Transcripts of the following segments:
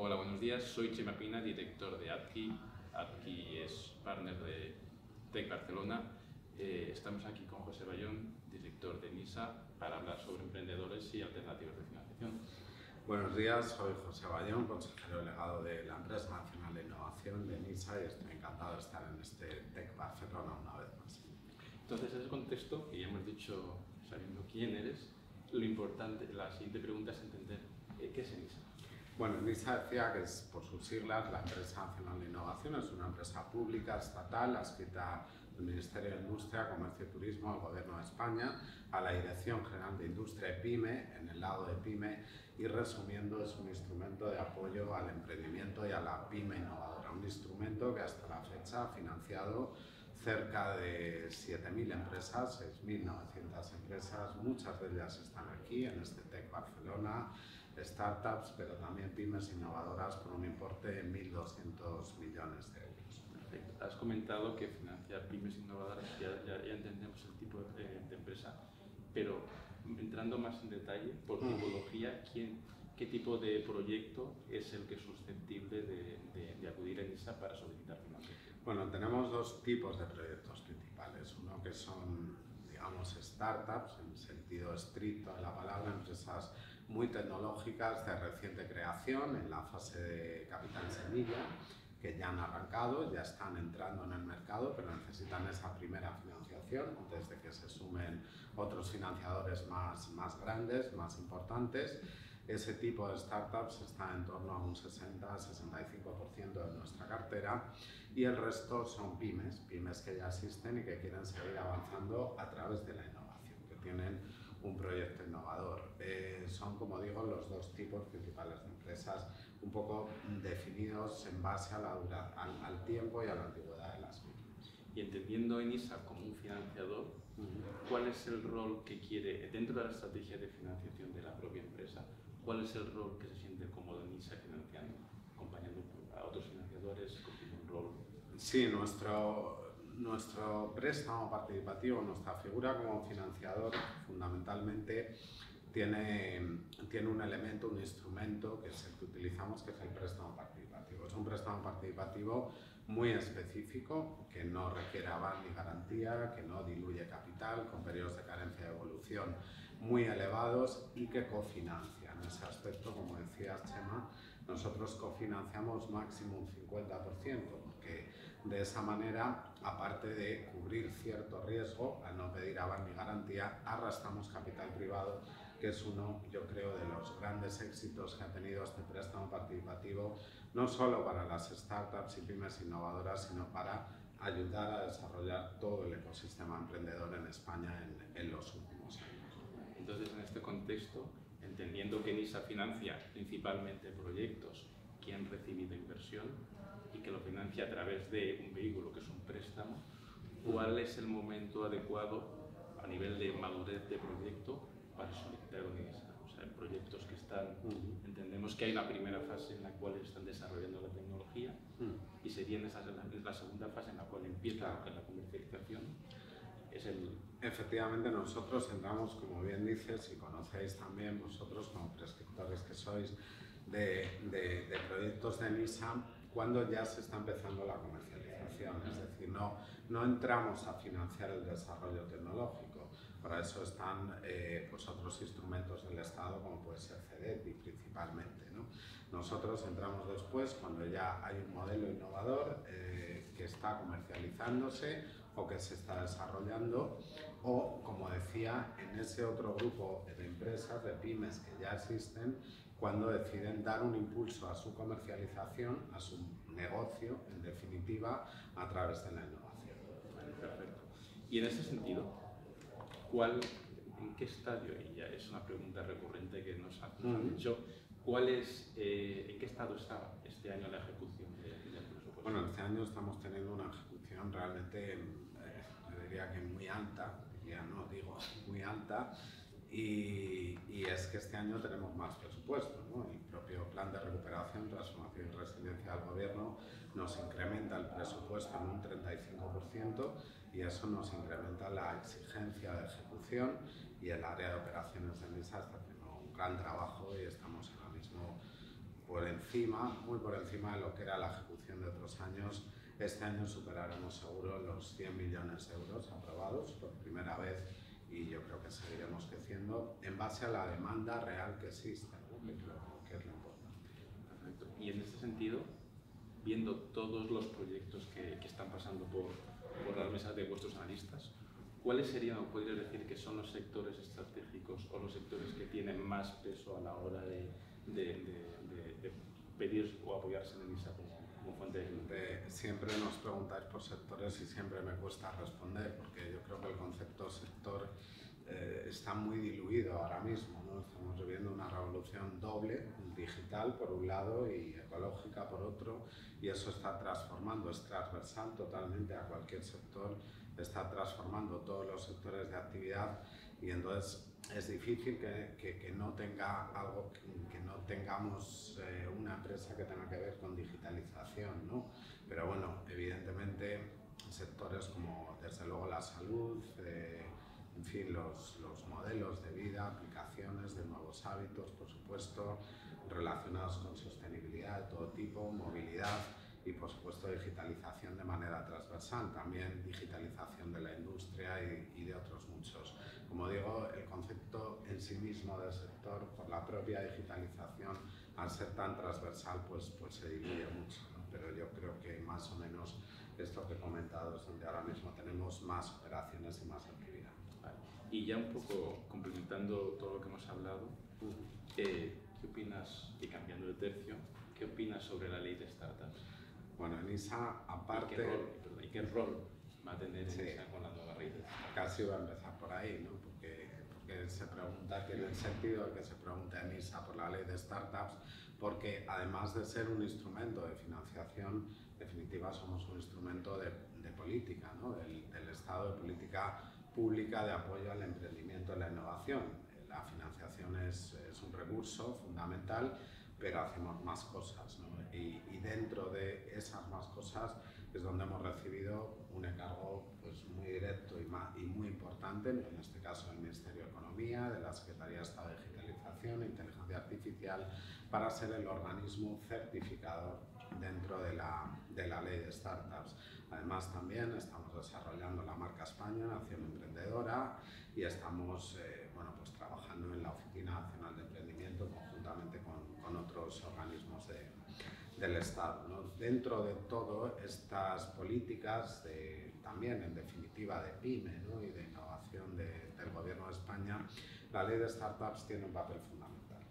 Hola, buenos días. Soy Chema Pina, director de ADKI. ADKI es partner de Tech Barcelona. Estamos aquí con José Bayón, director de NISA, para hablar sobre emprendedores y alternativas de financiación. Buenos días, soy José Bayón, consejero delegado de la Empresa Nacional de Innovación de NISA y estoy encantado de estar en este Tech Barcelona una vez más. Entonces, en ese contexto, que ya hemos dicho, sabiendo quién eres, lo importante, la siguiente pregunta es entender qué es NISA. Bueno, NISA decía que es, por sus siglas, la Empresa Nacional de Innovación, es una empresa pública, estatal, adscrita al Ministerio de Industria, Comercio y Turismo, al Gobierno de España, a la Dirección General de Industria y PYME, en el lado de PYME, y resumiendo es un instrumento de apoyo al emprendimiento y a la PYME innovadora, un instrumento que hasta la fecha ha financiado cerca de 7.000 empresas, 6.900 empresas, muchas de ellas están aquí en este Tech Barcelona, startups, pero también pymes innovadoras por un importe de 1.200 millones de euros. Perfecto. Has comentado que financiar pymes innovadoras, ya entendemos el tipo de empresa, pero entrando más en detalle, por tipología, ¿qué tipo de proyecto es el que es susceptible de acudir a NISA para solicitar financiación? Bueno, tenemos dos tipos de proyectos principales. Uno que son, digamos, startups, en el sentido estricto de la palabra, empresas muy tecnológicas de reciente creación, en la fase de capital semilla, que ya han arrancado, ya están entrando en el mercado, pero necesitan esa primera financiación antes de que se sumen otros financiadores más grandes, más importantes. Ese tipo de startups está en torno a un 60-65% de nuestra cartera y el resto son pymes que ya existen y que quieren seguir avanzando a través de la innovación, que tienen un proyecto innovador. Son, como digo, los dos tipos principales de empresas, un poco definidos en base a al tiempo y a la antigüedad de las pymes. Y entendiendo a NISA como un financiador, ¿cuál es el rol que quiere, dentro de la estrategia de financiación de la propia empresa, cuál es el rol que se siente cómodo NISA financiando, acompañando a otros financiadores, cumpliendo un rol? Sí, nuestro préstamo participativo, nuestra figura como financiador, fundamentalmente tiene un elemento, un instrumento que es el que utilizamos, que es el préstamo participativo. Es un préstamo participativo muy específico, que no requiere aval ni garantía, que no diluye capital, con periodos de carencia de evolución muy elevados y que cofinancia. En ese aspecto, como decías, Chema, nosotros cofinanciamos máximo un 50%, porque de esa manera, aparte de cubrir cierto riesgo, al no pedir aval ni garantía, arrastramos capital privado, que es uno, yo creo, de los grandes éxitos que ha tenido este préstamo participativo, no solo para las startups y pymes innovadoras, sino para ayudar a desarrollar todo el ecosistema emprendedor en España en los últimos años. Entonces, en este contexto, entendiendo que NISA financia principalmente proyectos que han recibido inversión y que lo financia a través de un vehículo que es un préstamo, ¿cuál es el momento adecuado a nivel de madurez de proyecto para solicitar un NISA? O sea, en proyectos que están, entendemos que hay una primera fase en la cual están desarrollando la tecnología y sería en la segunda fase en la cual empieza la comercialización. Efectivamente, nosotros entramos, como bien dices, y conocéis también vosotros como prescriptores que sois de proyectos de NISA, cuando ya se está empezando la comercialización. Es decir, no entramos a financiar el desarrollo tecnológico. Para eso están pues otros instrumentos del Estado, como puede ser FEDEPI principalmente, ¿no? Nosotros entramos después, cuando ya hay un modelo innovador que está comercializándose o que se está desarrollando, o, como decía, en ese otro grupo de empresas, de pymes que ya existen, cuando deciden dar un impulso a su comercialización, a su negocio, en definitiva, a través de la innovación. Perfecto. Y en ese sentido, ¿en qué estadio, y ya es una pregunta recurrente que nos han dicho, ¿en qué estado está este año la ejecución del presupuesto? Bueno, este año estamos teniendo una ejecución realmente, yo diría que muy alta, ya no digo muy alta, y es que este año tenemos más presupuesto, ¿no? El propio Plan de Recuperación, Transformación y Resiliencia del Gobierno nos incrementa el presupuesto en un 35% y eso nos incrementa la exigencia de ejecución, y el área de operaciones de NISA está haciendo un gran trabajo y estamos ahora mismo por encima muy por encima de lo que era la ejecución de otros años. Este año superaremos seguro los 100 millones de euros aprobados por primera vez y yo creo que seguiremos creciendo en base a la demanda real que existe, ¿no? que es lo importante. Perfecto. Y en este sentido, viendo todos los proyectos que están pasando por las mesas de vuestros analistas, ¿cuáles serían, o podrías decir, que son los sectores estratégicos o los sectores que tienen más peso a la hora de pedir o apoyarse en ENISA como fuente de financiación? Siempre nos preguntáis por sectores y siempre me cuesta responder, porque yo creo que el concepto sector está muy diluido ahora mismo, ¿no? Estamos viviendo una revolución doble, digital por un lado y ecológica por otro, y eso está transformando, es transversal totalmente a cualquier sector, está transformando todos los sectores de actividad y entonces es difícil que no tenga algo, que no tengamos una empresa que tenga que ver con digitalización, ¿no? Pero bueno, evidentemente sectores como desde luego la salud, en fin, los modelos de vida, aplicaciones de nuevos hábitos, por supuesto, relacionados con sostenibilidad de todo tipo, movilidad y por supuesto digitalización de manera transversal, también digitalización de la industria y de otros muchos. Como digo, el concepto en sí mismo del sector, por la propia digitalización, al ser tan transversal, pues se diluye mucho, ¿no? Pero yo creo que más o menos esto que he comentado es donde ahora mismo tenemos más operaciones y más actividad. Vale. Y ya un poco complementando todo lo que hemos hablado, ¿qué opinas, y cambiando de tercio, qué opinas sobre la ley de startups? Bueno, ENISA, aparte... ¿Y qué rol va a tener ENISA con la nueva ley de startups? Casi va a empezar por ahí, ¿no? Porque se pregunta, tiene el sentido de que se pregunte a ENISA por la ley de startups, porque además de ser un instrumento de financiación, en definitiva somos un instrumento de política, ¿no? del Estado, de política pública de apoyo al emprendimiento y la innovación. La financiación es un recurso fundamental, pero hacemos más cosas, ¿no? Y dentro de esas más cosas es donde hemos recibido un encargo pues, muy directo y muy importante, en este caso del Ministerio de Economía, de la Secretaría de Estado de Digitalización e Inteligencia Artificial, para ser el organismo certificador dentro de la ley de startups. Además también estamos desarrollando la marca España, Nación Emprendedora, y estamos bueno, pues, trabajando en la Oficina Nacional de Emprendimiento conjuntamente con otros organismos del Estado, ¿no? Dentro de todas estas políticas, también en definitiva de PYME, ¿no? y de innovación del Gobierno de España, la ley de startups tiene un papel fundamental.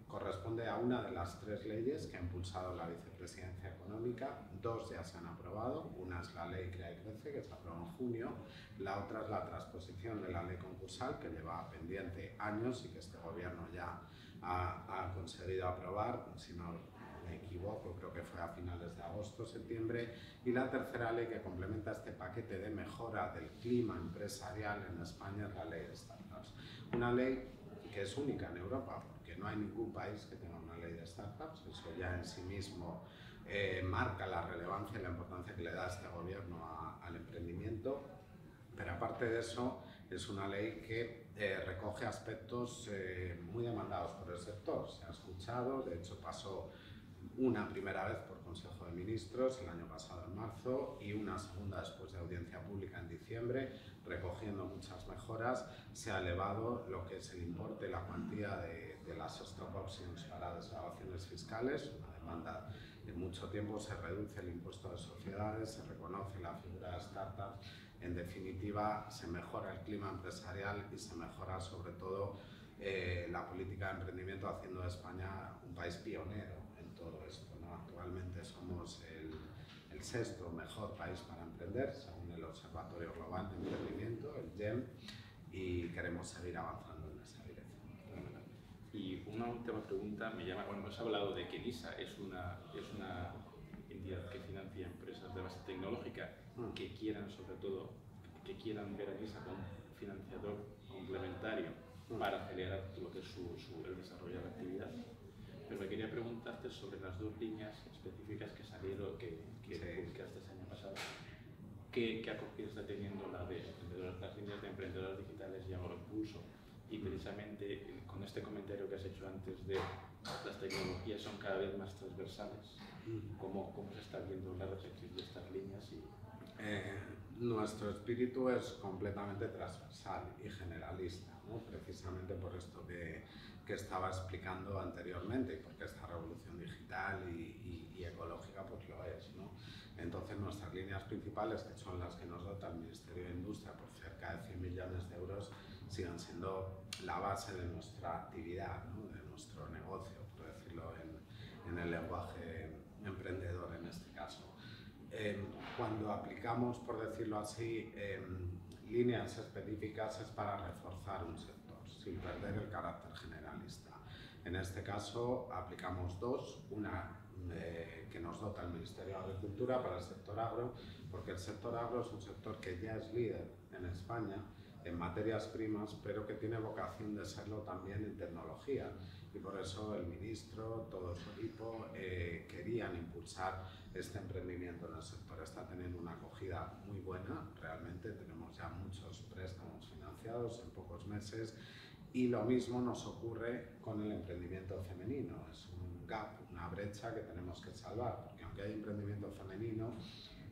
Corresponde a una de las 3 leyes que ha impulsado la Vicepresidencia Económica. 2 ya se han aprobado, una es la Ley Crea y Crece, que se aprobó en junio, la otra es la transposición de la Ley Concursal, que lleva pendiente años y que este Gobierno ya ha conseguido aprobar, si no me equivoco, creo que fue a finales de agosto, septiembre, y la tercera ley que complementa este paquete de mejora del clima empresarial en España es la Ley de Startups. Una ley que es única en Europa, porque no hay ningún país que tenga una ley de startups, eso ya en sí mismo marca la relevancia y la importancia que le da este gobierno al emprendimiento, pero aparte de eso es una ley que recoge aspectos muy demandados por el sector. Se ha escuchado, de hecho pasó una primera vez por Consejo de Ministros el año pasado en marzo y una segunda después de audiencia pública en diciembre, recogiendo muchas mejoras. Se ha elevado lo que es el importe, la cuantía de las stock options para desgravaciones fiscales, una demanda de mucho tiempo. Se reduce el impuesto de sociedades, se reconoce la figura de startups. En definitiva, se mejora el clima empresarial y se mejora sobre todo la política de emprendimiento, haciendo de España un país pionero en todo esto, ¿no? Actualmente somos el 6º mejor país para emprender, según el Observatorio Global de Emprendimiento, el GEM, y queremos seguir avanzando en esa dirección. Y una última pregunta me llama, bueno, hemos hablado de que ENISA es una entidad que financia empresas de base tecnológica que quieran, sobre todo, que quieran ver a ENISA como financiador complementario para acelerar lo que es el desarrollo de la actividad. Pero me quería preguntarte sobre las 2 líneas específicas que salieron, que publicaste el año pasado. ¿Qué acogida está teniendo las líneas de emprendedores digitales llamado Impulso? Y precisamente con este comentario que has hecho antes de las tecnologías son cada vez más transversales. ¿Cómo se está viendo la recepción de estas líneas? Nuestro espíritu es completamente transversal y generalista, ¿no? Precisamente por esto que estaba explicando anteriormente, y porque esta revolución digital y ecológica pues lo es, ¿no? Entonces nuestras líneas principales, que son las que nos dota el Ministerio de Industria por cerca de 100 millones de euros, siguen siendo la base de nuestra actividad, ¿no? De nuestro negocio, por decirlo en el lenguaje emprendedor en este caso. Cuando aplicamos, por decirlo así, líneas específicas es para reforzar un sector, sin perder el carácter generalista. En este caso aplicamos dos, una que nos dota el Ministerio de Agricultura para el sector agro, porque el sector agro es un sector que ya es líder en España en materias primas, pero que tiene vocación de serlo también en tecnología, y por eso el ministro, todo su equipo querían impulsar este emprendimiento en el sector. Está teniendo una acogida muy buena, realmente tenemos ya muchos préstamos financiados en pocos meses, y lo mismo nos ocurre con el emprendimiento femenino. Es un gap, una brecha que tenemos que salvar, porque aunque hay emprendimiento femenino,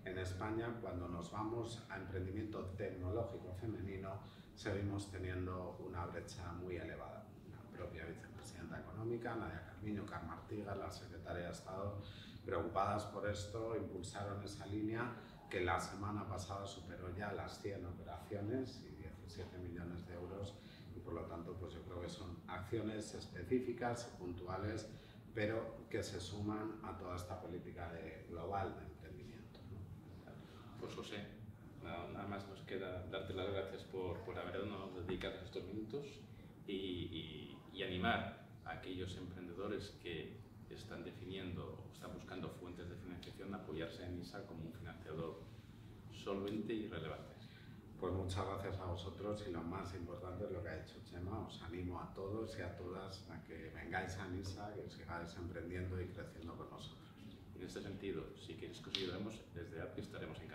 en España, cuando nos vamos a emprendimiento tecnológico femenino, seguimos teniendo una brecha muy elevada. La propia vicepresidenta económica, Nadia Calviño, Carme Artigas, la secretaria de Estado, preocupadas por esto, impulsaron esa línea que la semana pasada superó ya las 100 operaciones y 17 millones de euros, y por lo tanto pues yo creo que son acciones específicas y puntuales, pero que se suman a toda esta política global de emprendimiento, ¿no? Pues José, nada más nos queda darte las gracias por habernos dedicado estos minutos y animar a aquellos emprendedores que están definiendo o están buscando fuentes de financiación a apoyarse en ISA como un financiador solvente y relevante. Pues muchas gracias a vosotros, y lo más importante es lo que ha dicho Chema. Os animo a todos y a todas a que vengáis a NISA, que sigáis emprendiendo y creciendo con nosotros. En este sentido, si queréis que os ayudemos, desde API estaremos encantados.